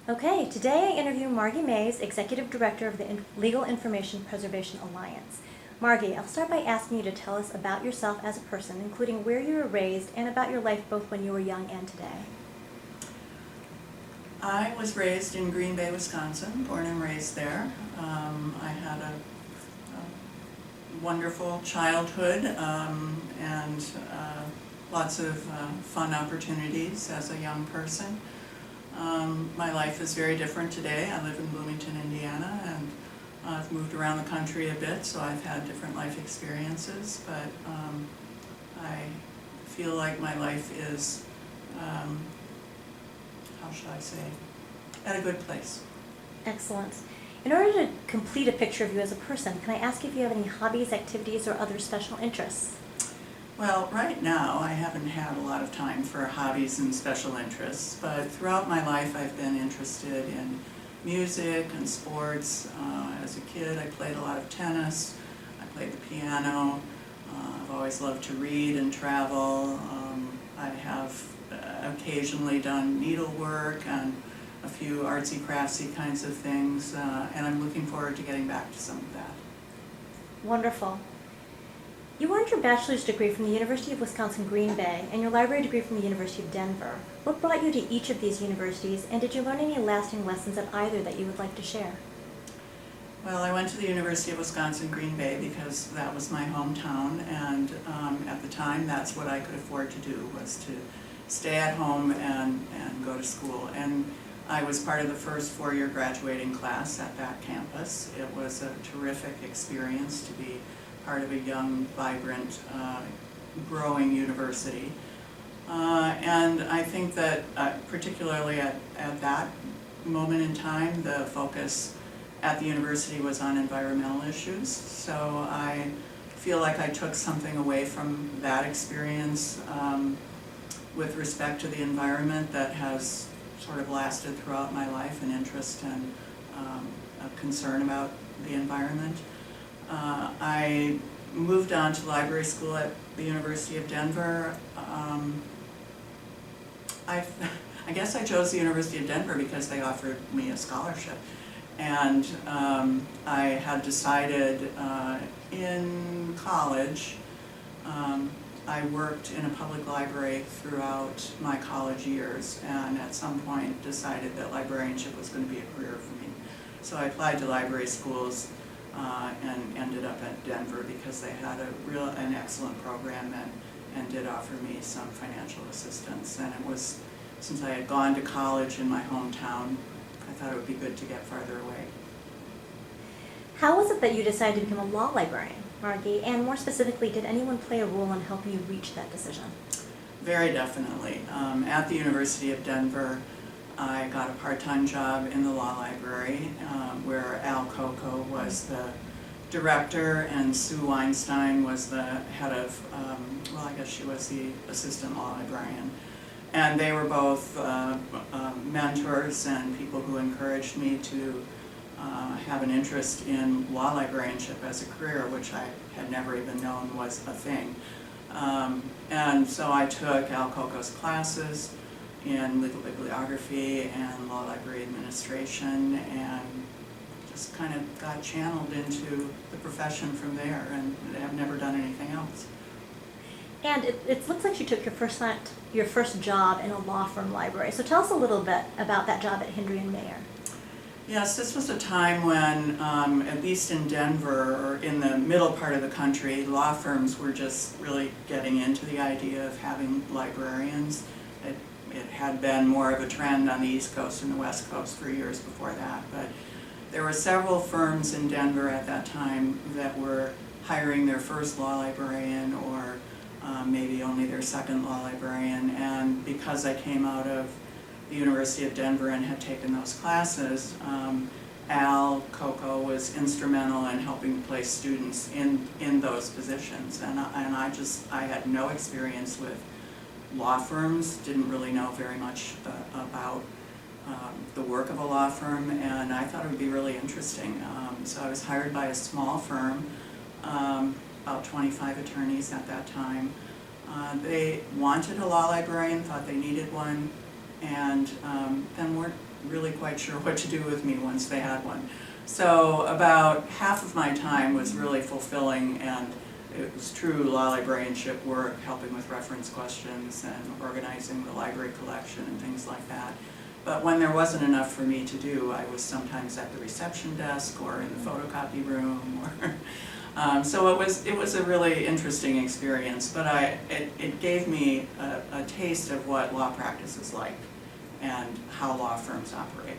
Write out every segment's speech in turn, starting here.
Okay, today I interview Margie Maes, Executive Director of the Legal Information Preservation Alliance. Margie, I'll start by asking you to tell us about yourself as a person, including where you were raised and about your life both when you were young and today. I was raised in Green Bay, Wisconsin, born and raised there. I had a wonderful childhood and lots of fun opportunities as a young person. My life is very different today. I live in Bloomington, Indiana, and I've moved around the country a bit, so I've had different life experiences, but I feel like my life is, how should I say, at a good place. Excellent. In order to complete a picture of you as a person, can I ask if you have any hobbies, activities, or other special interests? Well, right now I haven't had a lot of time for hobbies and special interests, but throughout my life I've been interested in music and sports. As a kid I played a lot of tennis, I played the piano, I've always loved to read and travel. I have occasionally done needlework and a few artsy craftsy kinds of things, and I'm looking forward to getting back to some of that. Wonderful. You earned your bachelor's degree from the University of Wisconsin-Green Bay and your library degree from the University of Denver. What brought you to each of these universities, and did you learn any lasting lessons at either that you would like to share? Well, I went to the University of Wisconsin-Green Bay because that was my hometown, and at the time that's what I could afford to do, was to stay at home and go to school. And I was part of the first four-year graduating class at that campus. It was a terrific experience to be part of a young, vibrant, growing university. And I think that particularly at that moment in time, the focus at the university was on environmental issues. So I feel like I took something away from that experience with respect to the environment that has sort of lasted throughout my life, an interest and a concern about the environment. I moved on to library school at the University of Denver. I guess I chose the University of Denver because they offered me a scholarship. And I had decided in college, I worked in a public library throughout my college years, and at some point decided that librarianship was going to be a career for me. So I applied to library schools and ended up at Denver because they had an excellent program and did offer me some financial assistance. And it was, since I had gone to college in my hometown, I thought it would be good to get farther away. How was it that you decided to become a law librarian, Margie? And more specifically, did anyone play a role in helping you reach that decision? Very definitely. At the University of Denver, I got a part-time job in the law library where Al Coco was the director and Sue Weinstein was the head of, well, I guess she was the assistant law librarian. And they were both mentors and people who encouraged me to have an interest in law librarianship as a career, which I had never even known was a thing. And so I took Al Coco's classes in legal bibliography and law library administration, and just kind of got channeled into the profession from there, and have never done anything else. And it looks like you took your first job in a law firm library. So tell us a little bit about that job at Hindley and Mayer. Yes, this was a time when, at least in Denver, or in the middle part of the country, law firms were just really getting into the idea of having librarians. It had been more of a trend on the East Coast and the West Coast for years before that, but there were several firms in Denver at that time that were hiring their first law librarian or maybe only their second law librarian, and because I came out of the University of Denver and had taken those classes, Al Coco was instrumental in helping place students in those positions, and I had no experience with law firms, didn't really know very much about the work of a law firm, and I thought it would be really interesting. So I was hired by a small firm, about 25 attorneys at that time. They wanted a law librarian, thought they needed one, and then weren't really quite sure what to do with me once they had one. So about half of my time was really fulfilling, and it was true law librarianship work, helping with reference questions and organizing the library collection and things like that. But when there wasn't enough for me to do, I was sometimes at the reception desk or in the photocopy room, or so it was a really interesting experience. But it gave me a taste of what law practice is like and how law firms operate.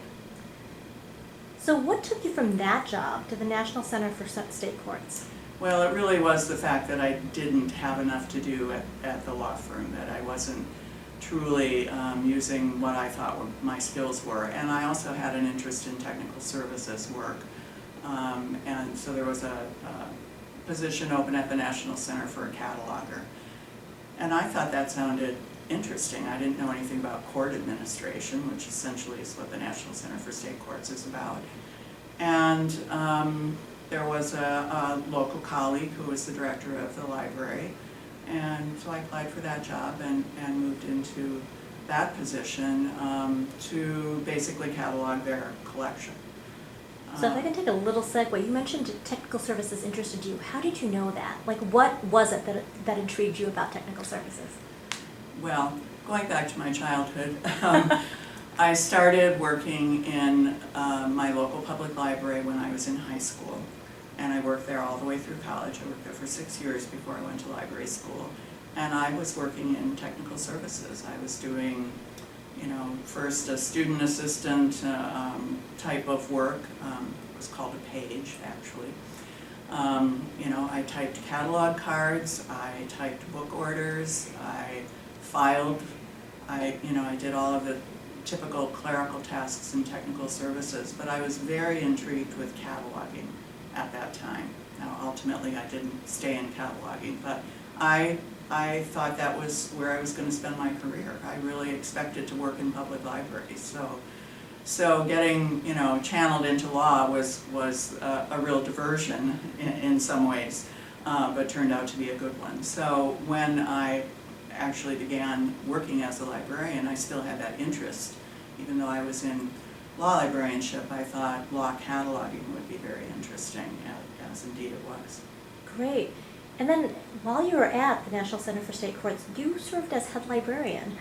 So what took you from that job to the National Center for State Courts? Well, it really was the fact that I didn't have enough to do at the law firm, that I wasn't truly using what I thought my skills were. And I also had an interest in technical services work. And so there was a position open at the National Center for a cataloger. And I thought that sounded interesting. I didn't know anything about court administration, which essentially is what the National Center for State Courts is about. And there was a local colleague who was the director of the library, and so I applied for that job and moved into that position to basically catalog their collection. So if I can take a little segue, you mentioned technical services interested you. How did you know that? Like, what was it that intrigued you about technical services? Well, going back to my childhood, I started working in my local public library when I was in high school, and I worked there all the way through college. I worked there for 6 years before I went to library school, and I was working in technical services. I was doing, first a student assistant type of work. It was called a page, actually. I typed catalog cards, I typed book orders, I filed, I did all of the typical clerical tasks in technical services, but I was very intrigued with cataloging at that time. Now, ultimately, I didn't stay in cataloging, but I thought that was where I was going to spend my career. I really expected to work in public libraries, so getting channeled into law was a real diversion in some ways, but turned out to be a good one. So when I actually began working as a librarian, I still had that interest. Even though I was in law librarianship, I thought law cataloging would be very interesting, as indeed it was. Great. And then while you were at the National Center for State Courts, you served as head librarian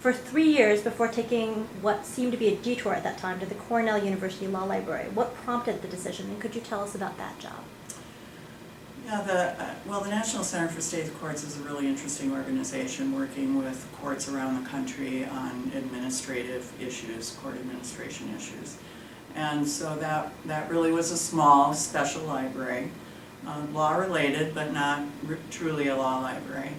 for 3 years before taking what seemed to be a detour at that time to the Cornell University Law Library. What prompted the decision, and could you tell us about that job? Yeah, the National Center for State Courts is a really interesting organization working with courts around the country on administrative issues, court administration issues. And so that really was a small, special library, law-related, but not truly a law library.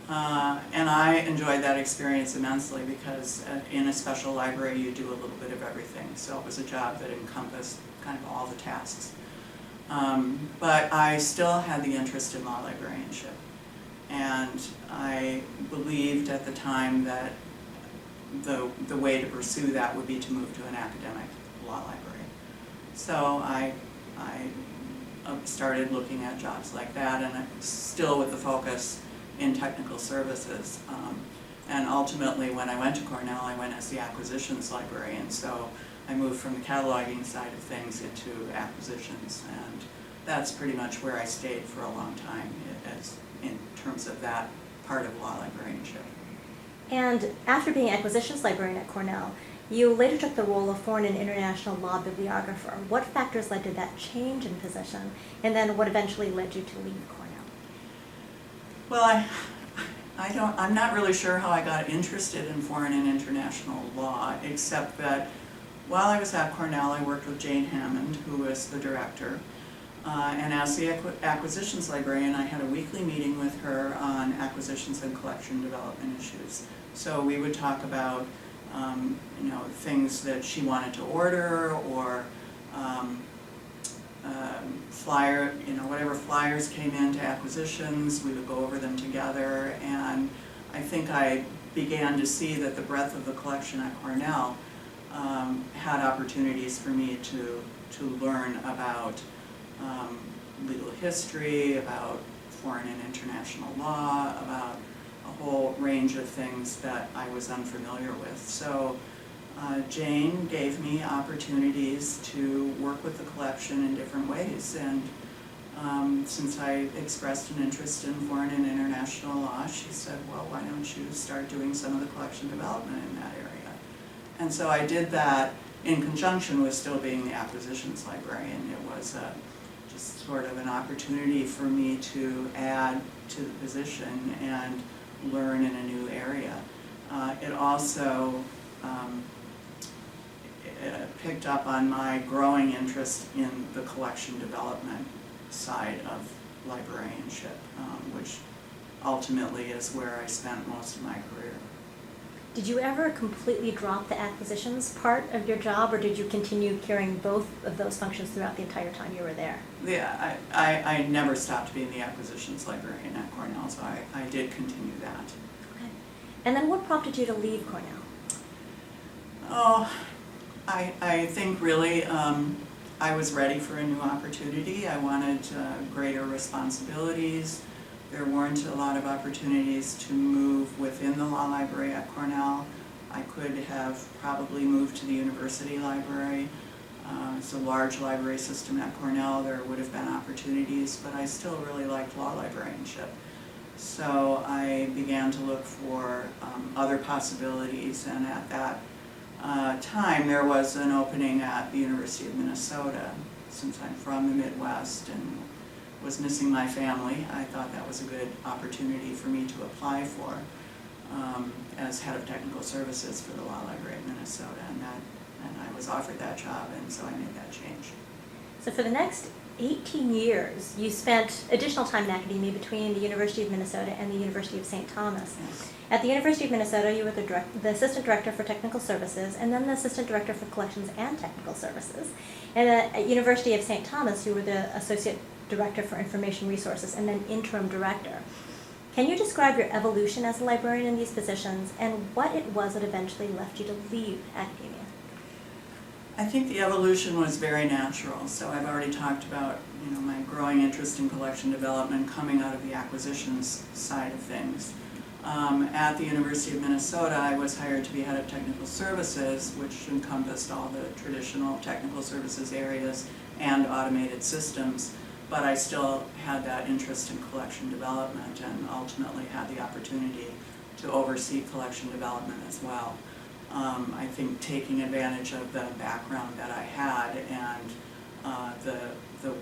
And I enjoyed that experience immensely because in a special library you do a little bit of everything. So it was a job that encompassed kind of all the tasks. But I still had the interest in law librarianship, and I believed at the time that the way to pursue that would be to move to an academic law library. So I started looking at jobs like that, and still with the focus in technical services. And ultimately, when I went to Cornell, I went as the acquisitions librarian. So I moved from the cataloging side of things into acquisitions, and that's pretty much where I stayed for a long time in terms of that part of law librarianship. And after being acquisitions librarian at Cornell, you later took the role of foreign and international law bibliographer. What factors led to that change in position, and then what eventually led you to leave Cornell? Well, I'm not really sure how I got interested in foreign and international law, except that while I was at Cornell, I worked with Jane Hammond, who was the director, and as the acquisitions librarian, I had a weekly meeting with her on acquisitions and collection development issues. So we would talk about things that she wanted to order, or whatever flyers came into acquisitions, we would go over them together, and I think I began to see that the breadth of the collection at Cornell had opportunities for me to learn about legal history, about foreign and international law, about a whole range of things that I was unfamiliar with. So Jane gave me opportunities to work with the collection in different ways, and since I expressed an interest in foreign and international law, she said, well, why don't you start doing some of the collection development in that area? And so I did that in conjunction with still being the acquisitions librarian. It was just sort of an opportunity for me to add to the position and learn in a new area. It also picked up on my growing interest in the collection development side of librarianship, which ultimately is where I spent most of my career. Did you ever completely drop the acquisitions part of your job, or did you continue carrying both of those functions throughout the entire time you were there? Yeah, I never stopped being the acquisitions librarian at Cornell, so I did continue that. Okay. And then what prompted you to leave Cornell? Oh, I think really I was ready for a new opportunity. I wanted greater responsibilities. There weren't a lot of opportunities to move within the law library at Cornell. I could have probably moved to the university library. It's a large library system at Cornell. There would have been opportunities, but I still really liked law librarianship. So I began to look for other possibilities, and at that time there was an opening at the University of Minnesota. Since I'm from the Midwest and was missing my family, I thought that was a good opportunity for me to apply for as head of technical services for the law library of Minnesota, and I was offered that job, and so I made that change. So for the next 18 years, you spent additional time in academia between the University of Minnesota and the University of St. Thomas. Yes. At the University of Minnesota, you were the Assistant Director for Technical Services, and then the Assistant Director for Collections and Technical Services. And at University of St. Thomas, you were the Associate Director for Information Resources, and then Interim Director. Can you describe your evolution as a librarian in these positions, and what it was that eventually left you to leave academia? I think the evolution was very natural. So I've already talked about, my growing interest in collection development coming out of the acquisitions side of things. At the University of Minnesota, I was hired to be head of technical services, which encompassed all the traditional technical services areas and automated systems, but I still had that interest in collection development and ultimately had the opportunity to oversee collection development as well. I think taking advantage of the background that I had and the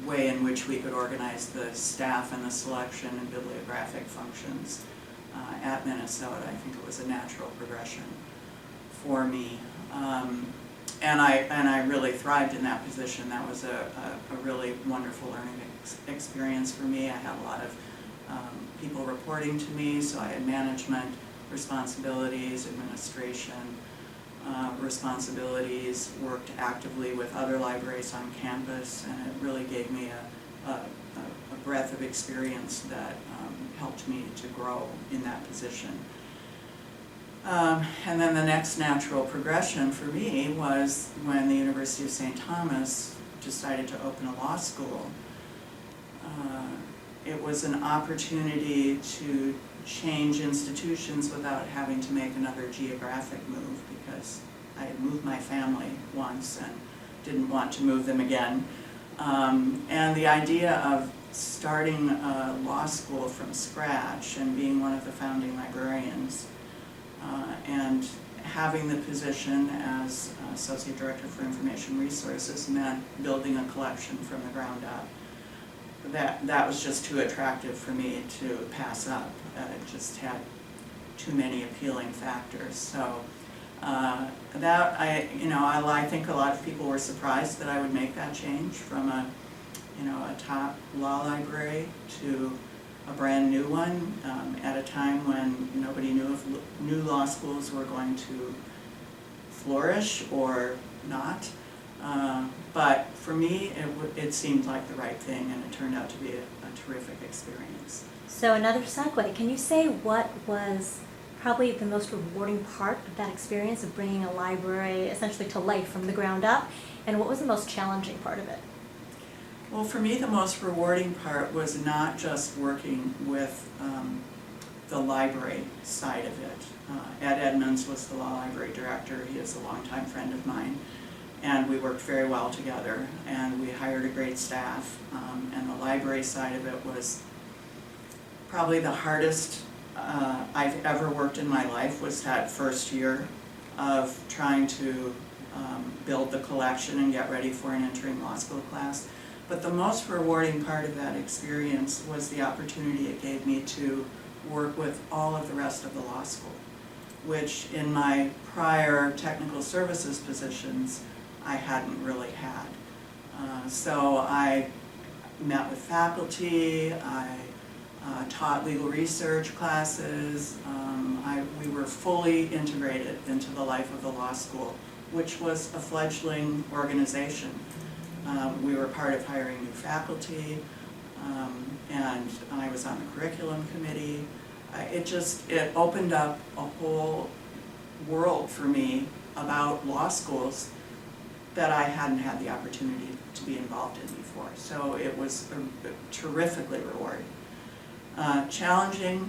way in which we could organize the staff and the selection and bibliographic functions at Minnesota, I think it was a natural progression for me. And I really thrived in that position. That was a really wonderful learning experience for me. I had a lot of people reporting to me, so I had management responsibilities, administration responsibilities, worked actively with other libraries on campus, and it really gave me a breadth of experience that helped me to grow in that position. And then the next natural progression for me was when the University of St. Thomas decided to open a law school. It was an opportunity to change institutions without having to make another geographic move, because I had moved my family once and didn't want to move them again. And the idea of starting a law school from scratch and being one of the founding librarians and having the position as Associate Director for Information Resources meant building a collection from the ground up. That was just too attractive for me to pass up. It just had too many appealing factors. So I think a lot of people were surprised that I would make that change from a top law library to a brand new one at a time when nobody knew if new law schools were going to flourish or not. But for me, it seemed like the right thing, and it turned out to be a terrific experience. So another segue, can you say what was probably the most rewarding part of that experience of bringing a library essentially to life from the ground up, and what was the most challenging part of it? Well, for me, the most rewarding part was not just working with the library side of it, Ed Edmonds was the law library director. He is a longtime friend of mine, and we worked very well together, and we hired a great staff, and the library side of it was probably the hardest I've ever worked in my life. Was that first year of trying to build the collection and get ready for an entering law school class. But the most rewarding part of that experience was the opportunity it gave me to work with all of the rest of the law school, which in my prior technical services positions I hadn't really had. So I met with faculty, I taught legal research classes, we were fully integrated into the life of the law school, which was a fledgling organization. We were part of hiring new faculty, and I was on the curriculum committee. It opened up a whole world for me about law schools that I hadn't had the opportunity to be involved in before. So it was terrifically rewarding. Challenging,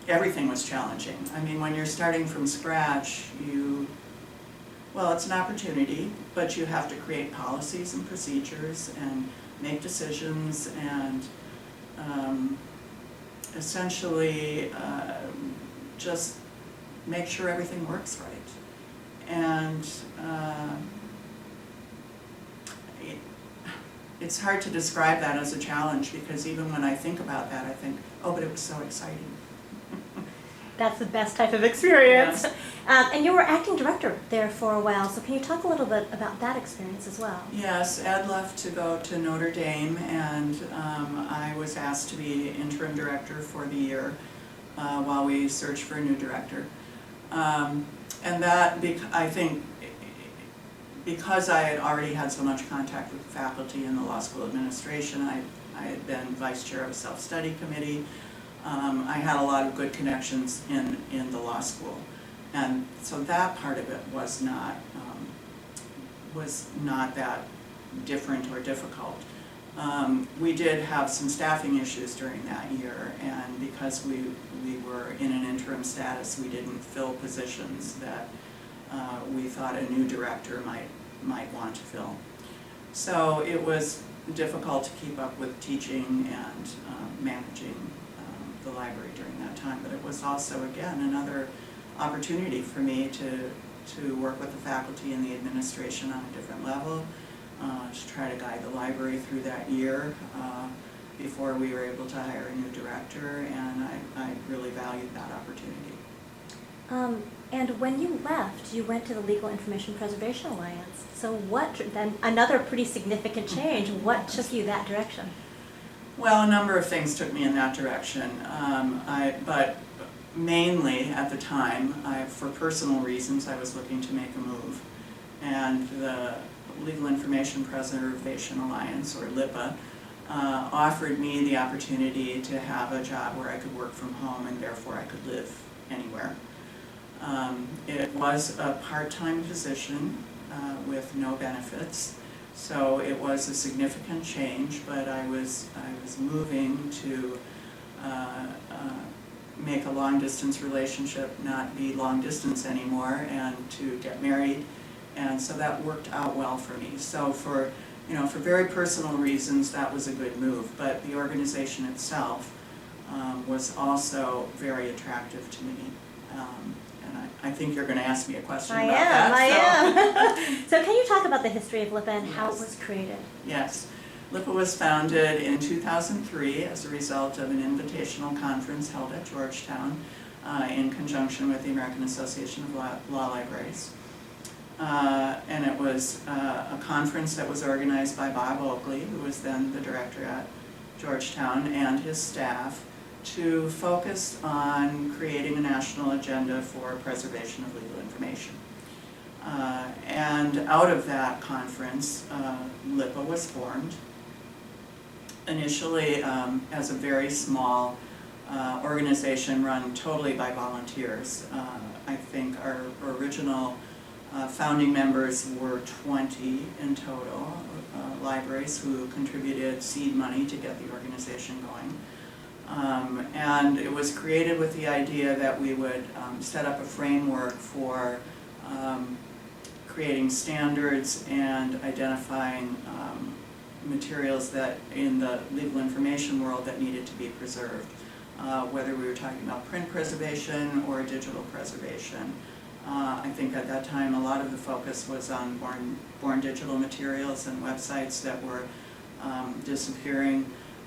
everything was challenging. I mean, when you're starting from scratch, well, it's an opportunity, but you have to create policies and procedures and make decisions and essentially just make sure everything works right. And it's hard to describe that as a challenge, because even when I think about that, I think, oh, but it was so exciting. That's the best type of experience. Yes. And you were acting director there for a while, so can you talk a little bit about that experience as well? Yes, Ed left to go to Notre Dame, and I was asked to be interim director for the year while we searched for a new director. And that, I think, because I had already had so much contact with faculty in the law school administration, I had been vice chair of a self-study committee. I had a lot of good connections in the law school, and so that part of it was not that different or difficult. We did have some staffing issues during that year, and because we were in an interim status, we didn't fill positions that we thought a new director might want to fill. So it was difficult to keep up with teaching and managing the library during that time, but it was also, again, another opportunity for me to work with the faculty and the administration on a different level, to try to guide the library through that year before we were able to hire a new director, and I really valued that opportunity. And when you left, you went to the Legal Information Preservation Alliance. So then another pretty significant change, what took you that direction? Well, a number of things took me in that direction, but mainly at the time, for personal reasons, I was looking to make a move. And the Legal Information Preservation Alliance, or LIPA, offered me the opportunity to have a job where I could work from home and therefore I could live anywhere. It was a part-time position with no benefits, so it was a significant change, but I was moving to make a long-distance relationship not be long-distance anymore, and to get married, and so that worked out well for me. So for very personal reasons, that was a good move, but the organization itself was also very attractive to me. And I think you're going to ask me a question about that. I am. So can you talk about the history of LIPA and how it was created? Yes. LIPA was founded in 2003 as a result of an invitational conference held at Georgetown in conjunction with the American Association of Law Libraries. And it was a conference that was organized by Bob Oakley, who was then the director at Georgetown, and his staff, to focus on creating a national agenda for preservation of legal information. And out of that conference, LIPA was formed, initially as a very small organization run totally by volunteers. I think our original founding members were 20 in total, libraries who contributed seed money to get the organization going. And it was created with the idea that we would set up a framework for creating standards and identifying materials that in the legal information world that needed to be preserved, whether we were talking about print preservation or digital preservation. I think at that time a lot of the focus was on born digital materials and websites that were disappearing,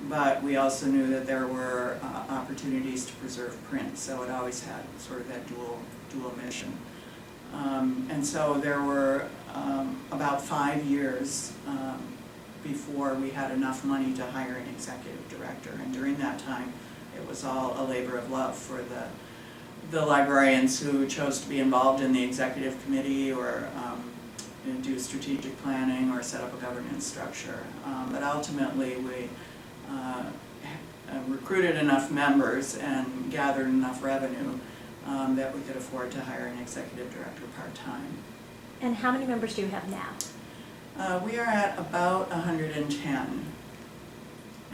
but we also knew that there were opportunities to preserve print, so it always had sort of that dual mission. And so there were about 5 years before we had enough money to hire an executive director, and during that time it was all a labor of love for the librarians who chose to be involved in the executive committee or do strategic planning or set up a governance structure. But ultimately we recruited enough members and gathered enough revenue that we could afford to hire an executive director part-time. And how many members do you have now? We are at about 110.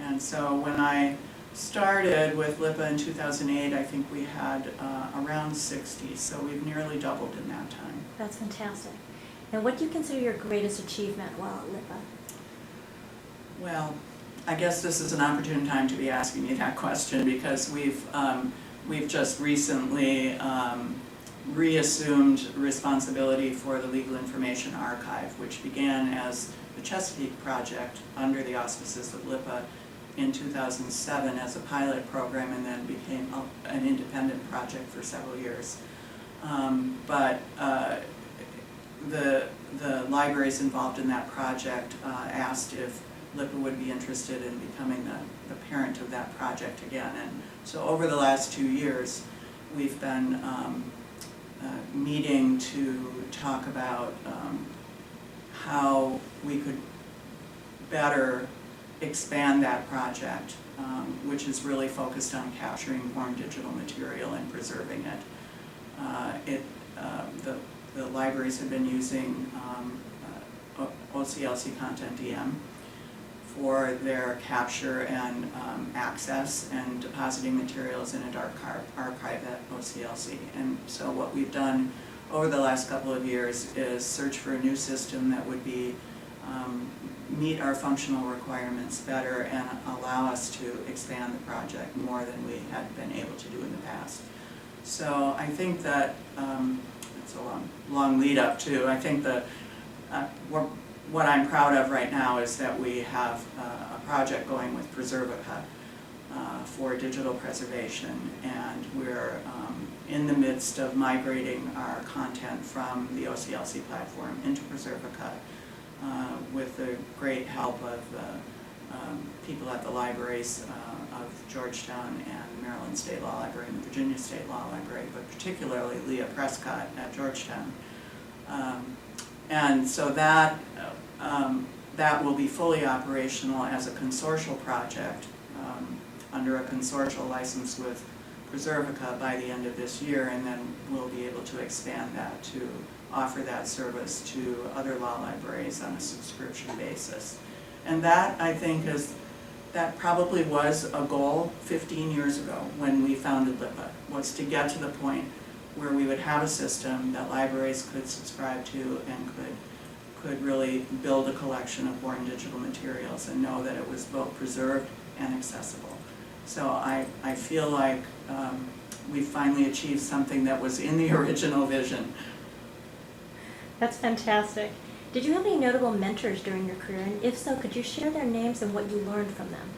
And so when I started with LIPA in 2008, I think we had around 60, so we've nearly doubled in that time. That's fantastic. And what do you consider your greatest achievement while at LIPA? Well, I guess this is an opportune time to be asking me that question, because we've just recently reassumed responsibility for the Legal Information Archive, which began as the Chesapeake Project under the auspices of LIPA in 2007 as a pilot program, and then became an independent project for several years. But the libraries involved in that project asked if LIPA would be interested in becoming the parent of that project again. And so over the last 2 years, we've been meeting to talk about how we could better expand that project, which is really focused on capturing born digital material and preserving it. The libraries have been using OCLC Content DM for their capture and access and depositing materials in a dark archive at OCLC. And so what we've done over the last couple of years is search for a new system that would be meet our functional requirements better and allow us to expand the project more than we had been able to do in the past. So I think that it's a long lead up to, I think that what I'm proud of right now is that we have a project going with Preservica for digital preservation, and we're in the midst of migrating our content from the OCLC platform into Preservica with the great help of the people at the libraries of Georgetown and Maryland State Law Library and the Virginia State Law Library, but particularly Leah Prescott at Georgetown. And so that will be fully operational as a consortial project under a consortial license with Preservica by the end of this year, and then we'll be able to expand that to offer that service to other law libraries on a subscription basis. And that, I think, that probably was a goal 15 years ago when we founded LIPA, was to get to the point where we would have a system that libraries could subscribe to and could really build a collection of born digital materials and know that it was both preserved and accessible. So I feel like we finally achieved something that was in the original vision. That's fantastic. Did you have any notable mentors during your career, and if so, could you share their names and what you learned from them?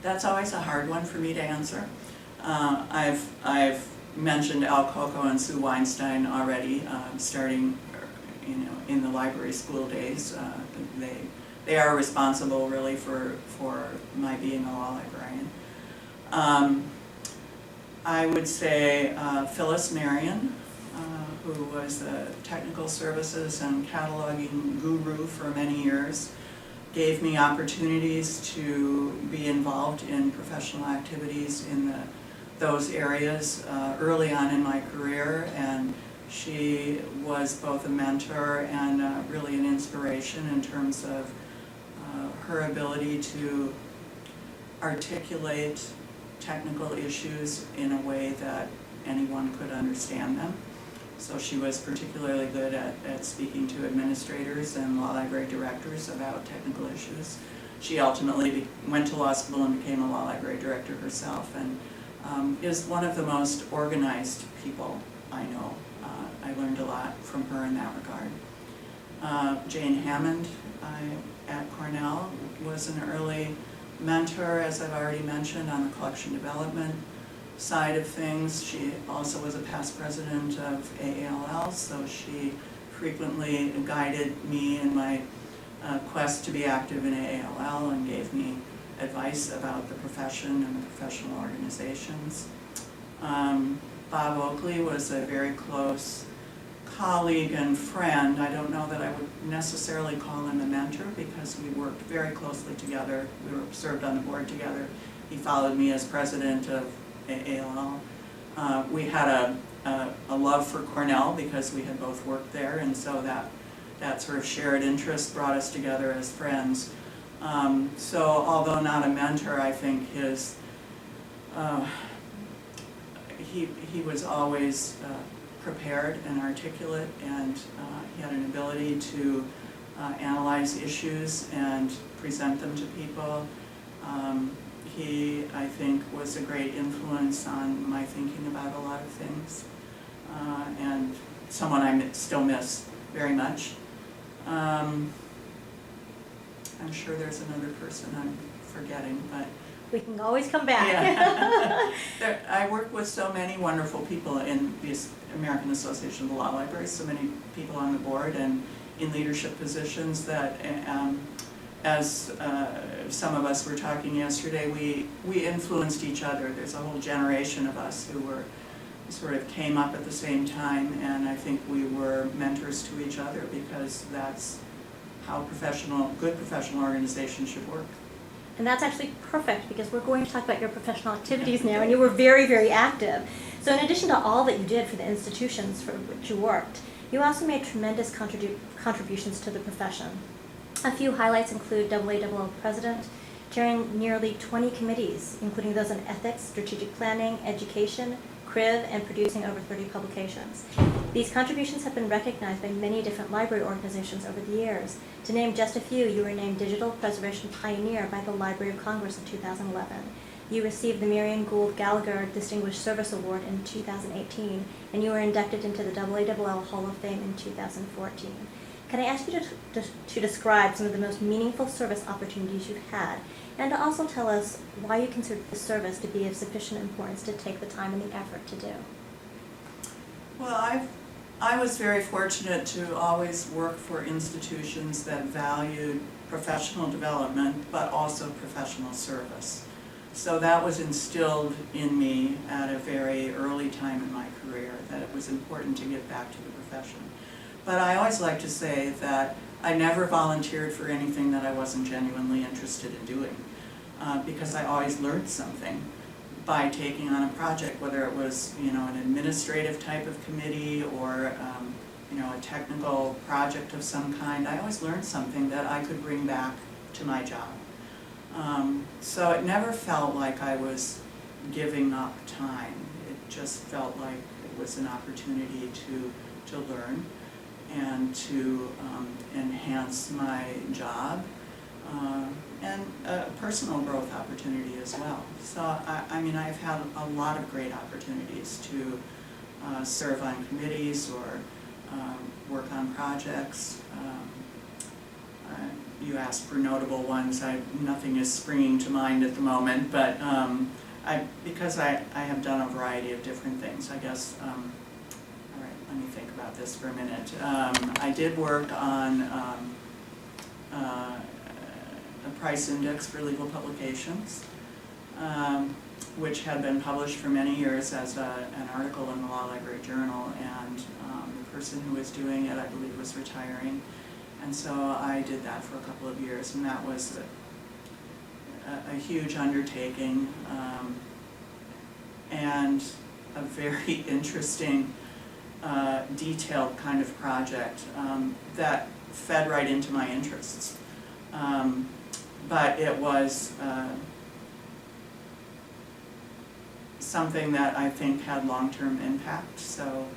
That's always a hard one for me to answer. I've mentioned Al Coco and Sue Weinstein already, starting in the library school days. They are responsible really for my being a law librarian. I would say Phyllis Marion, who was a technical services and cataloging guru for many years, gave me opportunities to be involved in professional activities in those areas early on in my career, and she was both a mentor and really an inspiration in terms of her ability to articulate technical issues in a way that anyone could understand them. So she was particularly good at speaking to administrators and law library directors about technical issues. She ultimately went to law school and became a law library director herself, and is one of the most organized people I know. I learned a lot from her in that regard. Jane Hammond at Cornell was an early mentor, as I've already mentioned, on the collection development side of things. She also was a past president of AALL, so she frequently guided me in my quest to be active in AALL and gave me advice about the profession and the professional organizations. Bob Oakley was a very close colleague and friend. I don't know that I would necessarily call him a mentor because we worked very closely together. We served on the board together. He followed me as president of AALL. We had a love for Cornell because we had both worked there, and so that sort of shared interest brought us together as friends. So although not a mentor, I think he was always prepared and articulate, and he had an ability to analyze issues and present them to people. He, I think, was a great influence on my thinking about a lot of things, and someone I still miss very much. I'm sure there's another person I'm forgetting, but We can always come back. yeah. I work with so many wonderful people in the American Association of Law Libraries, so many people on the board and in leadership positions that, as some of us were talking yesterday, we influenced each other. There's a whole generation of us who sort of came up at the same time, and I think we were mentors to each other because that's how good professional organizations should work. And that's actually perfect because we're going to talk about your professional activities now, and you were very, very active. So in addition to all that you did for the institutions for which you worked, you also made tremendous contributions to the profession. A few highlights include AALL president, chairing nearly 20 committees, including those on ethics, strategic planning, education, CRIV, and producing over 30 publications. These contributions have been recognized by many different library organizations over the years. To name just a few, you were named Digital Preservation Pioneer by the Library of Congress in 2011. You received the Marion Gould Gallagher Distinguished Service Award in 2018, and you were inducted into the AALL Hall of Fame in 2014. Can I ask you to describe some of the most meaningful service opportunities you've had, and to also tell us why you consider this service to be of sufficient importance to take the time and the effort to do? Well, I was very fortunate to always work for institutions that valued professional development, but also professional service. So that was instilled in me at a very early time in my career, that it was important to get back to the profession. But I always like to say that I never volunteered for anything that I wasn't genuinely interested in doing, because I always learned something by taking on a project, whether it was, an administrative type of committee or, a technical project of some kind. I always learned something that I could bring back to my job. So it never felt like I was giving up time. It just felt like it was an opportunity to learn and to enhance my job, and a personal growth opportunity as well. So I've had a lot of great opportunities to serve on committees or work on projects. You asked for notable ones. Nothing is springing to mind at the moment, but because I have done a variety of different things, I guess. All right, let me think about this for a minute. I did work on a price index for legal publications, which had been published for many years as an article in the Law Library Journal, and the person who was doing it, I believe, was retiring. And so I did that for a couple of years, and that was a huge undertaking, and a very interesting, detailed kind of project that fed right into my interests. But it was something that I think had long-term impact. So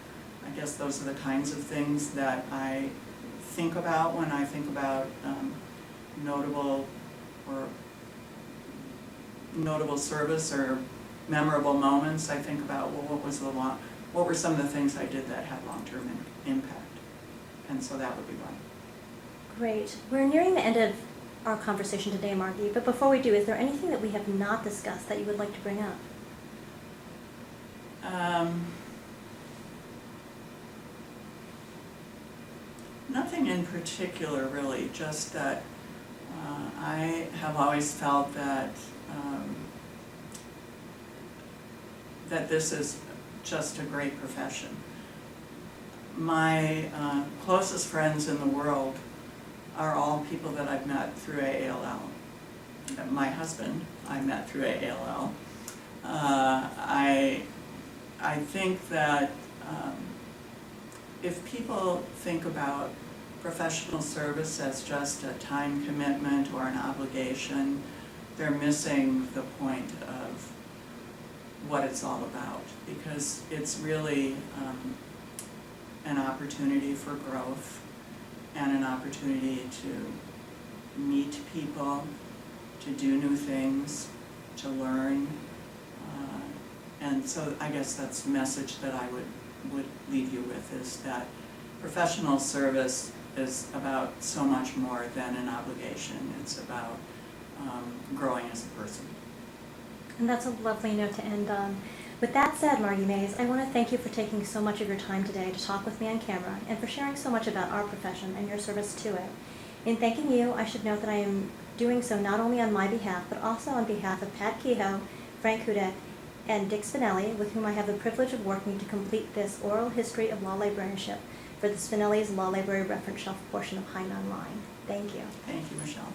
I guess those are the kinds of things that I think about when I think about notable service or memorable moments. I think about, well, what were some of the things I did that had long-term impact? And so that would be one. Great. We're nearing the end of our conversation today, Margie, but before we do, is there anything that we have not discussed that you would like to bring up? Nothing in particular, really, just that I have always felt that that this is just a great profession. My closest friends in the world are all people that I've met through AALL. My husband I met through AALL. I think that if people think about professional service as just a time commitment or an obligation, they're missing the point of what it's all about, because it's really an opportunity for growth and an opportunity to meet people, to do new things, to learn. And so I guess that's the message that I would leave you with, is that professional service is about so much more than an obligation. It's about growing as a person. And that's a lovely note to end on. With that said, Margie Maes, I want to thank you for taking so much of your time today to talk with me on camera and for sharing so much about our profession and your service to it. In thanking you, I should note that I am doing so not only on my behalf, but also on behalf of Pat Kehoe, Frank Hudek, and Dick Spinelli, with whom I have the privilege of working to complete this oral history of law librarianship for the Spinelli's Law Library Reference Shelf portion of Hind Online. Thank you. Thank you, Michelle.